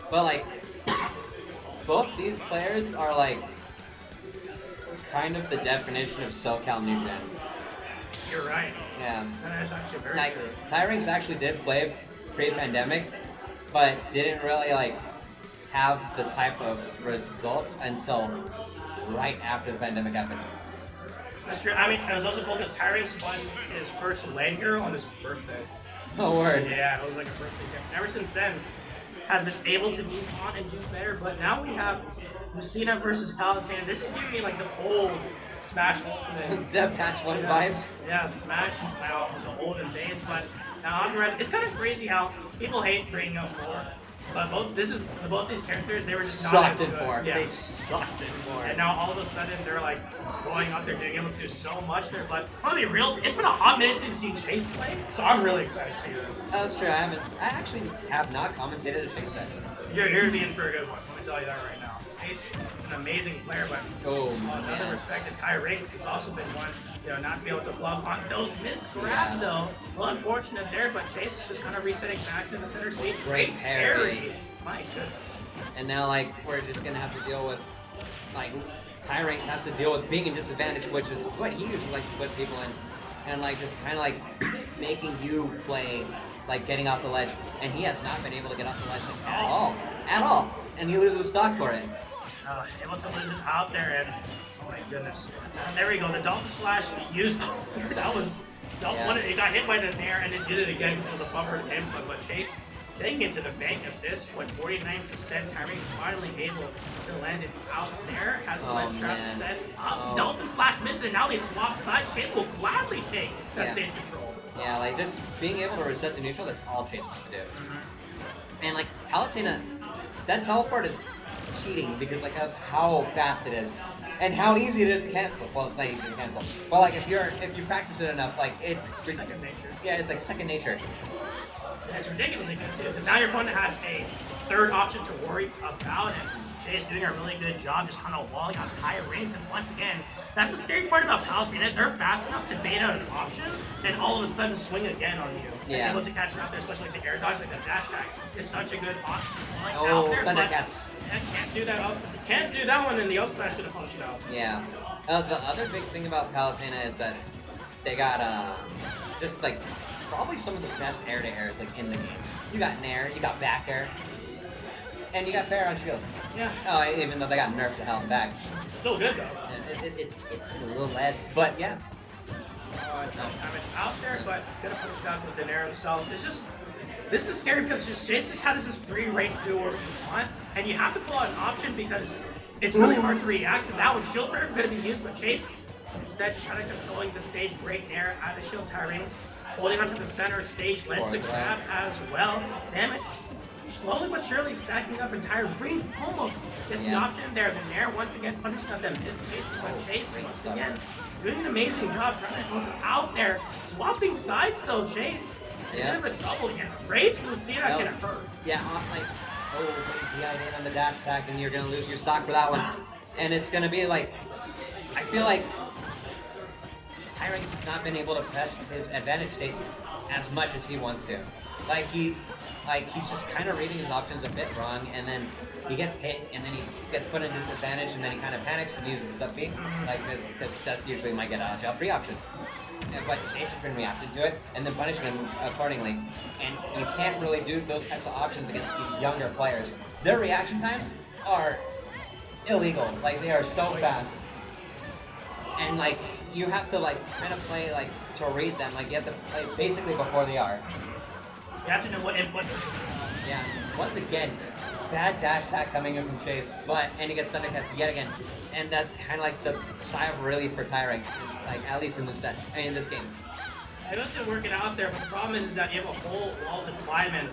But like, both these players are like kind of the definition of SoCal New Gen. You're right. Yeah. That is actually very Like, true. Tyranks actually did play pre-pandemic, but didn't really like have the type of results until right after the pandemic happened. That's true. I mean, it was also cool because Tyranks won his first land hero on his birthday. Oh word. Yeah, it was like a birthday gift. Ever since then, has been able to move on and do better. But now we have Lucina versus Palutena. This is giving me like the old Smash Ultimate. Dev Patch 1 vibes. Yeah, Smash now was the olden days, but now I'm ready. It's kind of crazy how people hate bringing up more. But both these characters, they were just not as Sucked good. it for. Yeah. They sucked it for. And now all of a sudden they're like going out there, being able to do so much. They're like, I'll be real. It's been a hot minute since we've seen Chase play, so I'm really excited to see this. Oh, that's true. I actually have not commentated a Chase set. You're being for a good one. Let me tell you that right now. Chase is an amazing player, but another respected Tyranks has also been one, not to be able to flop on those missed grabs though. Well, unfortunate there, but Chase is just kind of resetting back to the center stage. Great parry. My goodness. And now, like, we're just gonna have to deal with, like, Tyranks has to deal with being in disadvantage, which is what he usually likes to put people in, and like just kind of like making you play, like getting off the ledge, and he has not been able to get off the ledge like, at all, and he loses stock for it. Able to lose it out there, and oh my goodness. There we go, the Dolphin Slash used that was, it got hit by the Nair, and it did it again because it was a bumper input, but Chase taking it to the bank of this one, 49%. Tyranks finally able to land it out there. Has a ledge trap set up. Dolphin Slash missing, now they swap sides. Chase will gladly take that stage control. Yeah, like just being able to reset to neutral, that's all Chase wants to do. And like Palutena, that teleport is cheating because like of how fast it is and how easy it is to cancel. Well, it's not easy to cancel, but like if you practice it enough, like it's second nature. Yeah, it's like second nature. And it's ridiculously good too, because now your opponent has a third option to worry about, and Jay's doing a really good job just kind of walling on Tyranks, and once again, that's the scary part about Palutena. They're fast enough to bait out an option, and all of a sudden swing again on you. Yeah. And able to catch out there, especially like the air dodge, like the dash tag, is such a good option. Like Oh, out there, Thundercats. can't do that. Can't do that one, and the up smash gonna punish it out. Yeah. The other big thing about Palutena is that they got just like probably some of the best air-to-airs like in the game. You got Nair, you got back air, and you got fair on shield. Yeah. Oh, even though they got nerfed to hell and back. Still good though. It's a little less, but yeah. It's out there, but gonna push it out with the Nair himself. This is scary because Jace just has this free range to do whatever you want, and you have to pull out an option because it's really hard to react to that one. Shield breaker gonna be used, but Chase instead just kind of controlling the stage. Great Nair out of shield. Tyranks holding onto the center stage, lets the grab as well. Damage slowly but surely stacking up, and Tyranks almost gets the option there. The Nair once again punishing up them misspacing, but Chase once again doing an amazing job trying to close it out there. Swapping sides though, Chase. A bit of a trouble here. Rage Lucina can hurt. Yeah, like, DI in on the dash attack, and you're gonna lose your stock for that one. And it's gonna be like, I feel like Tyranks has not been able to press his advantage state as much as he wants to. He's just kind of reading his options a bit wrong, and then he gets hit, and then he gets put in disadvantage, and then he kind of panics and uses the B, because that's usually my get out of jail free option. But Chase has been reacting to it, and then punishing him accordingly. And you can't really do those types of options against these younger players. Their reaction times are illegal. Like, they are so fast. And like, you have to like kind of play like to read them. Like, you have to play basically before they are. You have to know what input. Yeah. Once again, bad dash attack coming in from Chase, and he gets Thundercats yet again. And that's kind of like the sigh of relief for Tyranks, like at least in this set, in this game. I got to work it out there, but the problem is that you have a whole wall to climb, and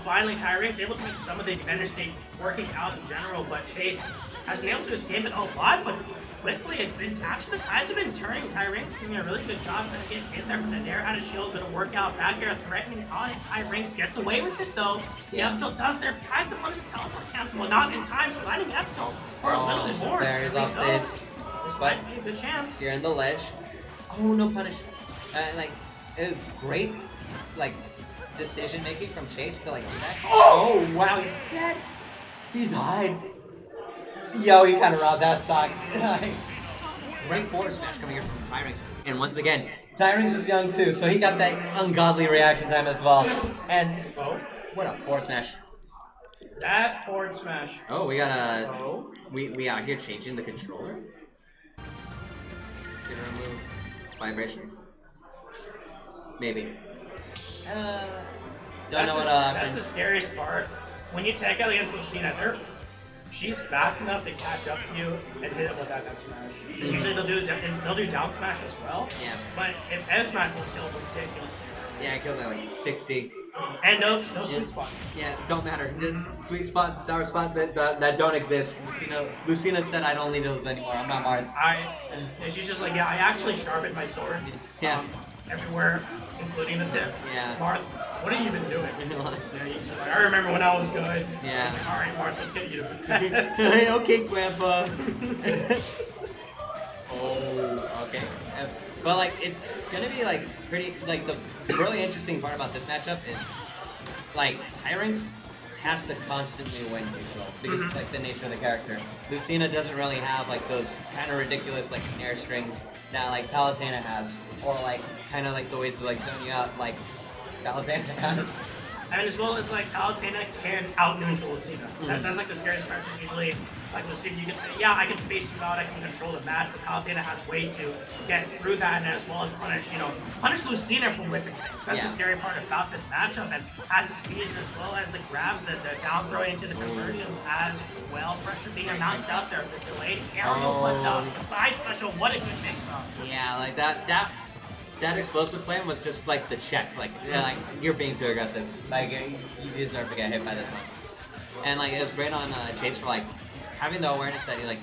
finally Tyranks able to make some of the advantage state working out in general, but Chase has been able to escape it a lot, but quickly it's been actually the tides have been turning. Tyranks doing a really good job trying to get in there from the Nair out of shield, gonna work out back here, threatening on it. Tyranks gets away with it though. The up tilt does there, tries to punish the teleport cancel, but not in time, sliding up tilt for a little bit more. Fair is off stage. This might be a good chance. You're in the ledge. Oh, no punish. It was great, like, decision making from Chase to like do that. Oh wow, he's dead. He died. Yo, he kind of robbed that stock. Great forward smash coming here from Tyranks. And once again, Tyranks is young too, so he got that ungodly reaction time as well. And what a forward smash. That forward smash. Oh, we got a... We out here changing the controller. Gonna remove vibration. Maybe. Don't know what That's the scariest part. When you take out against Lucina, she's fast enough to catch up to you and hit it with that F smash. Because usually they'll do down smash as well. Yeah. But if F smash will kill ridiculously. Yeah, it kills at like 60. And no sweet spot. Yeah, don't matter. Sweet spot, sour spot that don't exist. Lucina said I don't need those anymore. I'm not Marth. And she's just like, yeah, I actually sharpened my sword. Yeah. Everywhere, including the tip. Yeah. Marth, what have you been doing? Yeah, he's just like, I remember when I was good. Yeah. Like, all right, Marth, let's get you. Okay, Grandpa. Oh, okay. But like, it's gonna be like pretty. Like the really interesting part about this matchup is like Tyranks has to constantly win neutral because it's like the nature of the character. Lucina doesn't really have like those kind of ridiculous like air strings that like Palutena has, or like kind of like the ways to like zone you out like Palutena has. And as well as like Palutena can out neutral Lucina. That's like the scariest part. Because usually, like Lucina, you can say, yeah, I can space you out, I can control the match, but Palutena has ways to get through that, and as well as punish Lucina for whipping things. That's the scary part about this matchup, and has the speed as well as the grabs, the down throw into the conversions as well. Pressure being announced out there, the delayed aerial, but the side special. What a good mix-up. Yeah, like that explosive plan was just like the check, like you're being too aggressive. Like you deserve to get hit by this one. And like it was great on Chase for like having the awareness that he like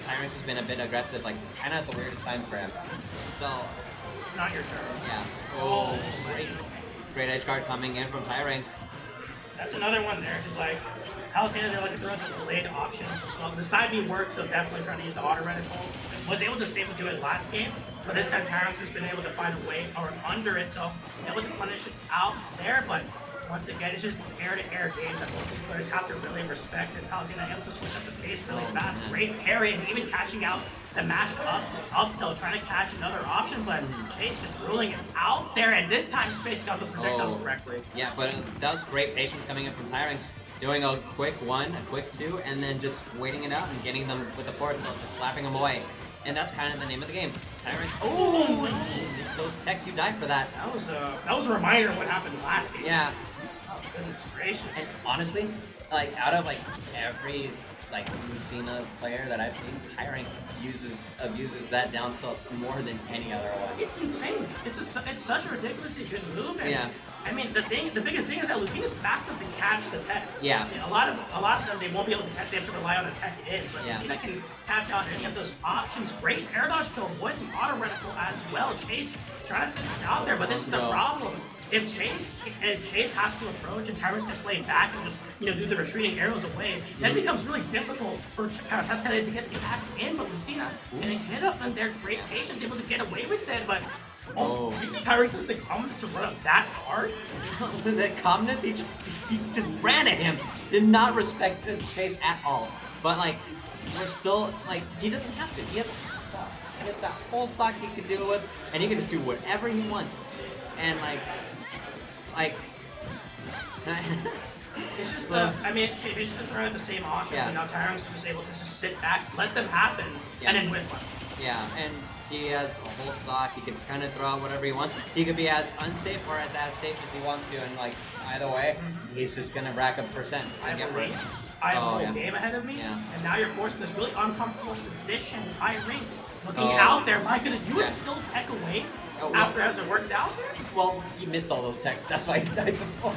Tyranks has been a bit aggressive, like kind of at the weirdest time for him. So it's not your turn. Yeah. Oh, great edge guard coming in from Tyranks. That's another one there, because like Palutena, they're like to throw the delayed options as well. The side B worked, so definitely trying to use the auto reticle. Was able to safely do it last game, but this time Tyranks has been able to find a way or under it, so able to punish it out there. But once again, it's just this air-to-air game that both players have to really respect. And Palutena able to switch up the pace really fast, great parry, and even catching out the mashed up tilt, trying to catch another option, but Chase just ruling it out there, and this time spacing out those projectiles correctly. Yeah, but that was great patience coming in from Tyranks, doing a quick one, a quick two, and then just waiting it out and getting them with the forward tilt, just slapping them away. And that's kind of the name of the game. Tyranks. Oh, just those techs, you die for that. That was a reminder of what happened last game. Yeah. Oh, goodness gracious. And honestly, like out of like every like Lucina player that I've seen, Tyranks abuses that down tilt more than any other one. It's insane. It's such a ridiculously good move. And yeah. I mean, the biggest thing is that Lucina's fast enough to catch the tech. Yeah. A lot of them they won't be able to catch. They have to rely on the tech it is. But Lucina can catch out any of those options. Great air dodge to avoid the auto reticle as well. Chase trying to finish it out there, but this is the problem. If Chase has to approach and Tyranks can play back and just do the retreating arrows away, then it becomes really difficult for Palutena to get the back in. But Lucina getting hit up and their great patience, able to get away with it. But you see Tyranks has the confidence to run up that hard. That calmness, he just ran at him. Did not respect Chase at all. But like, we're still like he doesn't have to. He has a whole stock. He has that whole stock he can deal with, and he can just do whatever he wants. And like. It's just if he's just throwing the same option, Tyranks is just able to just sit back, let them happen, and then win one. Yeah, and he has a whole stock. He can kind of throw out whatever he wants. He could be as unsafe or as safe as he wants to, and like either way, he's just gonna rack up percent. I have a whole game ahead of me, and now you're forced in this really uncomfortable position. Tyranks looking out there. My goodness, you would still tech away after has it worked out there? Well, he missed all those techs. That's why he died before.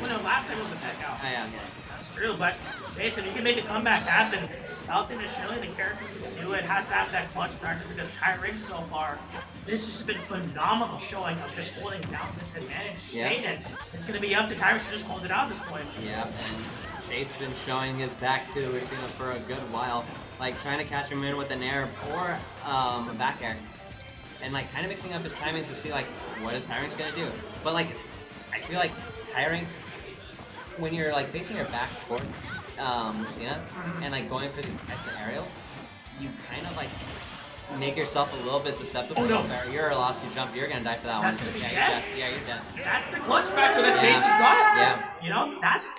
Well, no, last time it was a tech out. Yeah. That's true, but Jason, you can make a comeback happen. Palutena is showing the characters who can do it. Has to have that clutch factor because Tyranks so far, this has been phenomenal showing of just holding down this advantage state, and it's going to be up to Tyranks to just close it out at this point. Yeah, and Chase been showing his back to Lucina for a good while, like trying to catch him in with an air or a back air. And like kind of mixing up his timings to see like what is Tyranks gonna do. But like I feel like Tyranks, when you're like facing your back towards Lucina and like going for these types of aerials, you kind of like make yourself a little bit susceptible. Oh, no. You're lost, you jump, you're gonna die for that That's one. gonna be Yeah, dead? you're dead. Yeah, you're dead. That's the clutch factor that Chase has got. Yeah. You know, that's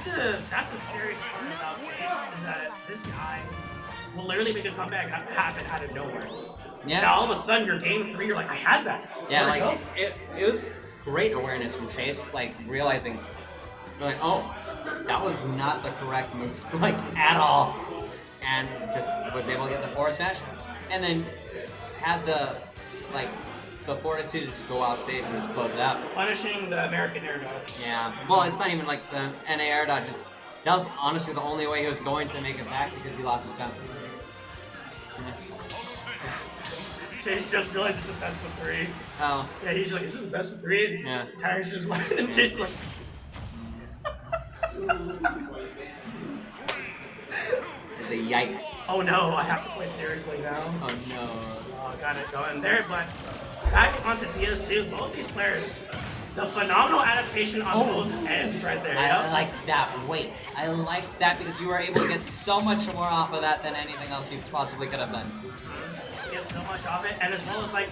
the scariest part about Chase is that this guy will literally make a comeback happen out of nowhere. Yeah. Now all of a sudden you're game 3, you're like, I had that. Yeah, Where'd like it it was great awareness from Chase, like realizing, like, oh, that was not the correct move, like at all, and just was able to get the forward smash, and then had the fortitude to just go off stage and just close it out. go? Punishing the American air dodge. Yeah, well, it's not even like the NA air dodge. That was honestly the only way he was going to make it back because he lost his jump. Chase just realized it's a best of 3. Oh, Yeah, he's like, this is a best of 3. yeah. Tyranks just like, and Chase is like, It's a yikes. oh no, I have to play seriously now. Oh no. Oh, got it going there, but back onto Diaz too. Both these players, the phenomenal adaptation on both ends right there. I Yep. like that weight. I like that because you were able to get so much more off of that than anything else you possibly could have done. Get so much of it, and as well as like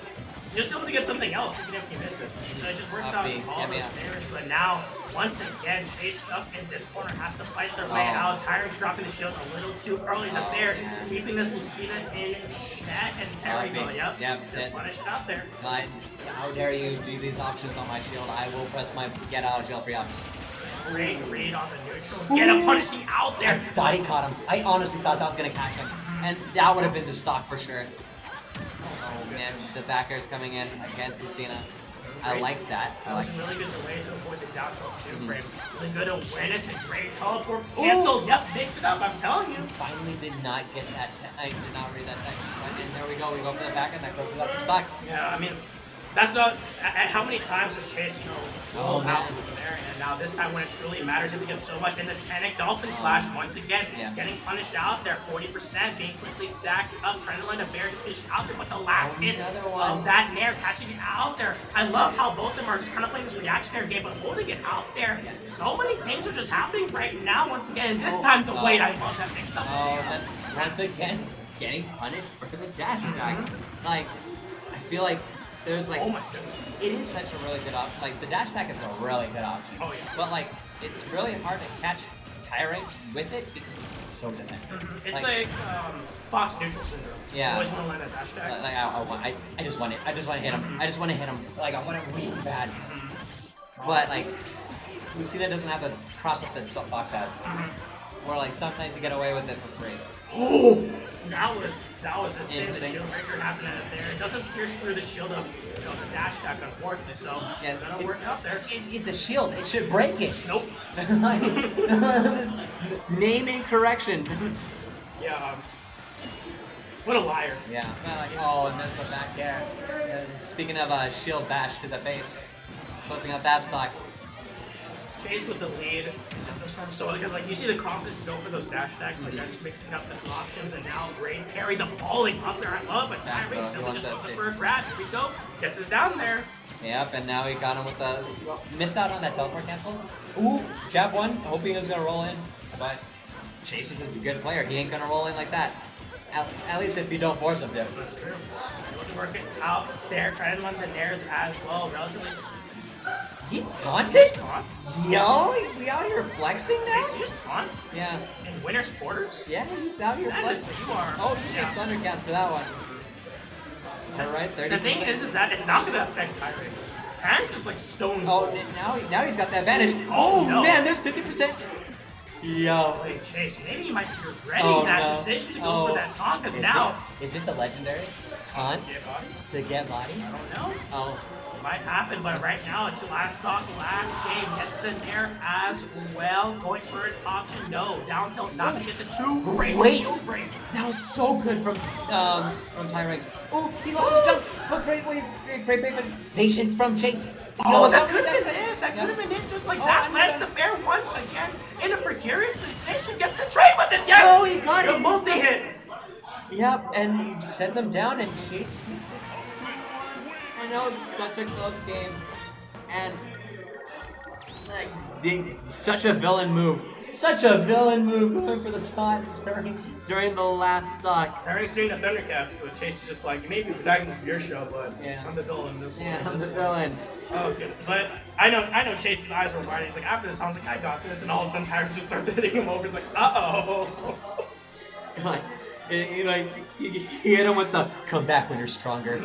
just able to get something else even if you miss it. So it just works out in all those favors. But now, once again, Chase stuck in this corner has to fight their way out. Tyranks dropping the shield a little too early. The Bears keeping this Lucina in check, and there we go. Yep. Just punish it out there. But how dare you do these options on my shield? I will press my get out of jail free option. Great read on the neutral. Get him punishing out I there. thought he caught him. I honestly thought that was gonna catch him, and that would have been the stock for sure. Oh man, the back air's coming in against Lucina. I like that. That was a really good delay to avoid the down tilt 2 frame. Really good awareness and great teleport. Cancel. Yep, mix it up. I'm telling you. Finally did not get that. I did not read that text. And there we go. We go for the back end. That closes up the stock. Yeah, I mean, that's not. How many times has Chase, rolled out from there? And now this time when it truly matters, if he gets so much. And the panic dolphin slash once again, getting punished out there. 40% being quickly stacked up, trying to land a bear to finish out there. But the last hit of that nair catching it out there. I love how both of them are just kind of playing this reactionary game, but holding it out there. So many things are just happening right now. Once again, this time the weight. I love that mix up. Then once again, getting punished for the dash attack. Like, I feel like there's like, Oh my goodness. it is such a really good option. Like, the dash attack is a really good option. Oh yeah. But like, it's really hard to catch Tyranks with it because it's so defensive. It's like Fox neutral syndrome. Yeah. You always want to land that dash attack. Like, I just want it. I just want to hit him. I just want to hit him. Like, I want it really bad. But like, Lucina doesn't have the cross up that Fox has. Where like sometimes you get away with it for free. Oh, that was insane. The Interesting. shield breaker happening there. It doesn't pierce through the shield of the dash attack, unfortunately. So gonna work out there. It's a shield. It should break it. Nope. Like, naming correction. Yeah. What a liar. Yeah. Like, oh, and there's the back there. Speaking of shield bash to the face, closing out that stock. Chase with the lead. So because like you see the confidence go for those dash attacks, like they're just mixing up the options, and now great carry the falling up there. I love it. Tyranks simply just goes for a grab. Here we go. Gets it down there. Yep, and now he got him with the missed out on that teleport cancel. Ooh, jab one, hoping he was gonna roll in, but Chase is a good player. He ain't gonna roll in like that. At least if you don't force him to. That's true. Working out there, trying to run the nairs as well. Relatively. He taunted? Taunt? Yo, we out here flexing now? Chase, you just taunt Yeah. in winner's quarters? Yeah, he's out here That is, flexing. you are. Oh, you get Thundercats for that one. Alright, 30%. The thing is that it's not gonna affect Tyranks. Tyranks is like stone Oh, cold. now he's got that advantage. Oh, Oh, no. man, there's 50%. Yo. Wait, Chase, maybe you might be regretting that decision to go for that taunt, because now. Is it the legendary taunt Get body? to get body? I don't know. Oh. Might happen, but right now it's your last stock, last game. Gets the nair as well. Going for an option. No. Down tilt, not to get the 2 break. Wait. Shield break. That was so good from Tyranks. Oh, he lost his jump. But great patience from Chase. Oh, that could have been it. That could have been it just like Oh, that. I Lands know. the bear once again in a precarious position. Gets the trade with it. Yes. Oh, he got the it. multi-hit. Yep, and he sent him down, and Chase takes it. I know, it's such a close game, and Such a villain move. Such a villain move going for the taunt during the last stock. Tyranks doing the Thundercats, but Chase is just like, you may be protagonist of your show, but Yeah. I'm the villain in this one. Yeah, I'm the villain. Oh, good. But I know Chase's eyes were wide. He's like, after this, I was like, I got this. And all of a sudden, Tyranks just starts hitting him over. He's like, uh-oh. You hit him with the come back when you're stronger.